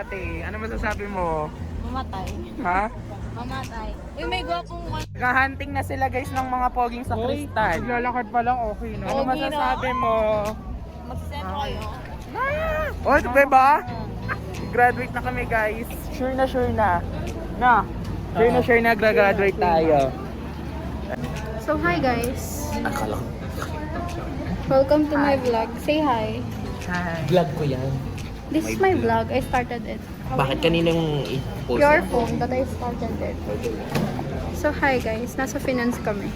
ate. Ano masasabi mo? Mamatay. Ha? Mamatay. Uy, may gwapong Naghahanting na sila guys ng mga poging sa kristal. Lalakad pa lang okay na. Ano Pogi, no? masasabi mo? magsiset kayo. Oh, ito ba ba? Graduate na kami guys. Sure na sure na. Na. Sure na graduate tayo. So hi guys, Akala ko. welcome to my vlog. Say hi. Hi. Vlog ko yan. This is my vlog. I started it. Bakit kaninang i-post? Your phone, but I started it. So hi guys, nasa finance kami.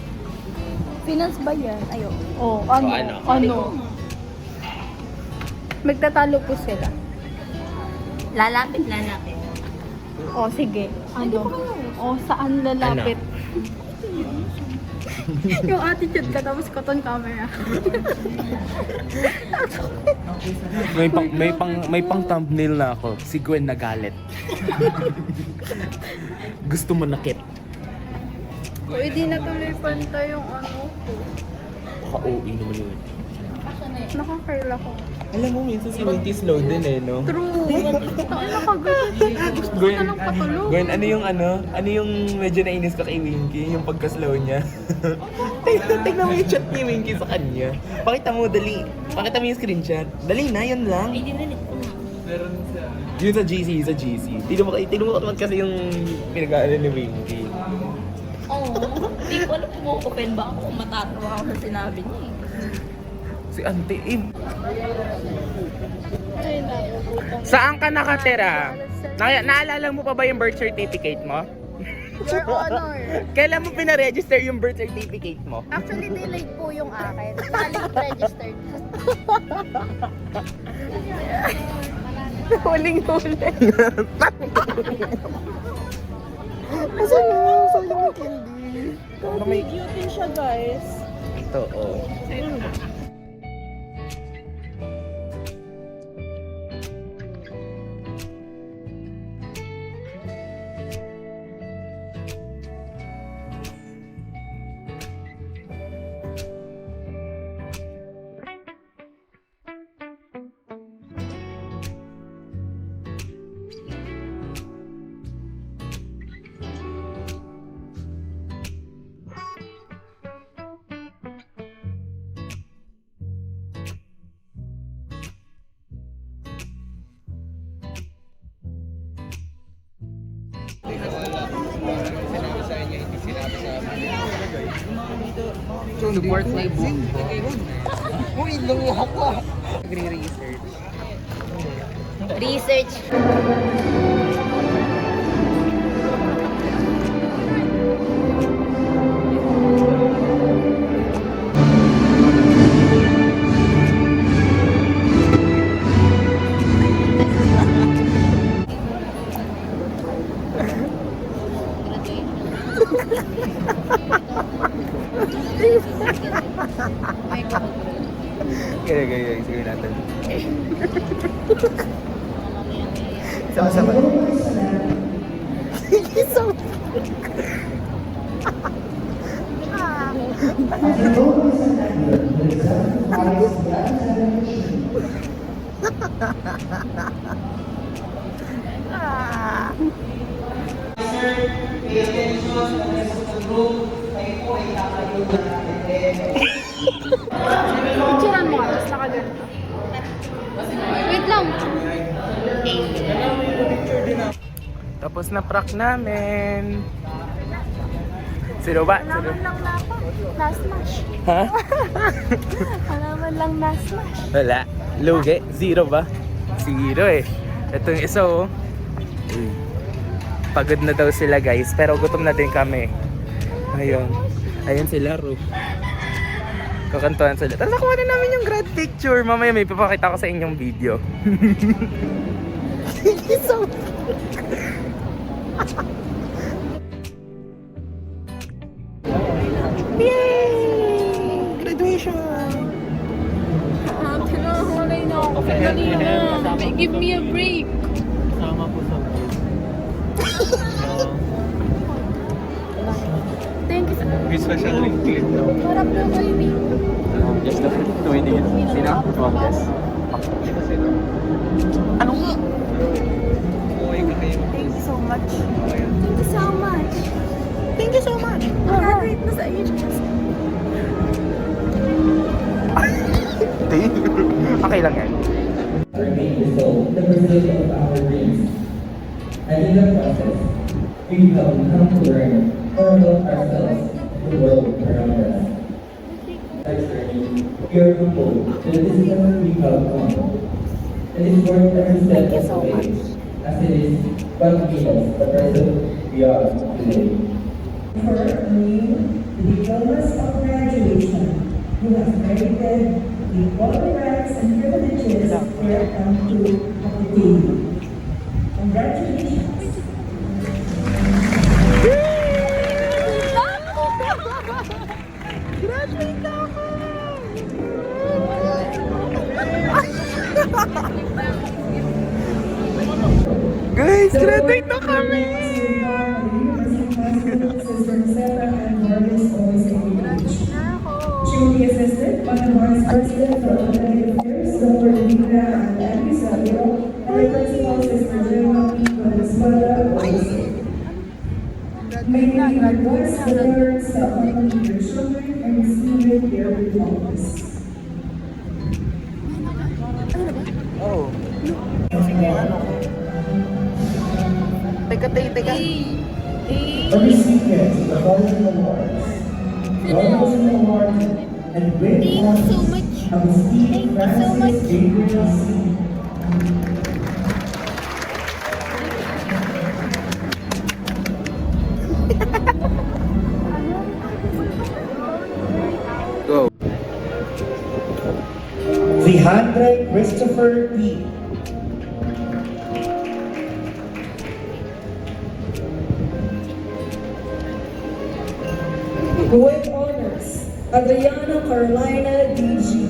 Finance ba yan? Ayo. Oh, ano? ano? Ano? Magtatalo po sila. Lalapit. Oh, sige. Ano? Oh, saan lalapit? Yung attitude ka tapos cotton camera. May pang thumbnail na ako. Si Gwen nagalit. Gusto mo nakit. Pwede na tuloy pantay yung ano ko. Ka-OE naman yun. Nakaka-curl ako. Alam mo, minsan si Winky slow din eh, no? True. Ang nakagulot. Gusto ko na lang patulog. Gwen, ano yung medyo nainis ka kay Winky? Yung pagka-slow niya? Tignan mo yung chat ni Winky sa kanya. Pakita mo, dali. Pakita mo yung screenshot. Dali na, yun lang. Ay, dinilit ko na. Yun sa GC. Tignan mo naman kasi yung pinag-aaral ni Winky. Oo. Hindi ko alam kung open ba ako kung matatawa ako sa sinabi niya eh. Si Auntie Im. Ay, nakukutan. Saan ka nakatira? Naalala mo pa ba yung birth certificate mo? Your Honor. Kailan mo pinaregister yung birth certificate mo? Actually, delayed po yung akin. Late registered. Huling-huli. Sayang yung candy. Cute din siya guys. Ito, oh. Support my book. Uy, lumiyak ka. Nagre-research. Research. Kaya, sige natin. Sama-sama. Picturean mo nga, tapos nakaganto. Wait lang. Tapos na prank namin. Sino ba? Halaman lang na ako. Na-smash. Ha? Halaman lang na-smash. Wala. Lugi. Zero ba? Zero eh. Ito yung isa oh. Uy. Pagod na daw sila guys. Pero gutom na din kami. Ayun. Ayun sila Ru. Kakantuhan sila. Tapos nakuha na namin yung grad picture. Mamaya may papakita ko sa inyong video. So... Yay! Graduation! Tinahalay na ako. Dali na. Give me a break. Sama po sa Thank you. May special link clip daw. Harap na kayo dito. Yes, the tuwing yun. Sino? Oh, yes. Ano nga? much. Thank you so much. Thank you so much. Rate na sa iyo. Okay lang yan. remain the soul, the pursuit of our dreams. And in the process, we have come to learn more about ourselves, the world around us. Our journey, we are humbled that this is what we have come. It is worth every step of the way, as it is what made us the person we are today. For me, the diplomas of graduation, you have merited the all rights and privileges there come to obtain. Congratulations. Guys, graduate na kami! Truly assisted by the Vice President for Academic Affairs, Dr. Divina and Andy Savio, and the Principal Sister Gemma P. Valenzuela. May we request the parents to accompany their children and receive their diplomas. Oh. Teka. A recipient of the following awards. Robinson Award and great Thank you so much. of Steve Thank you so Francis much. Gabriel C. Go. Alejandra Christopher P. With honors, Adriana Carolina D.G.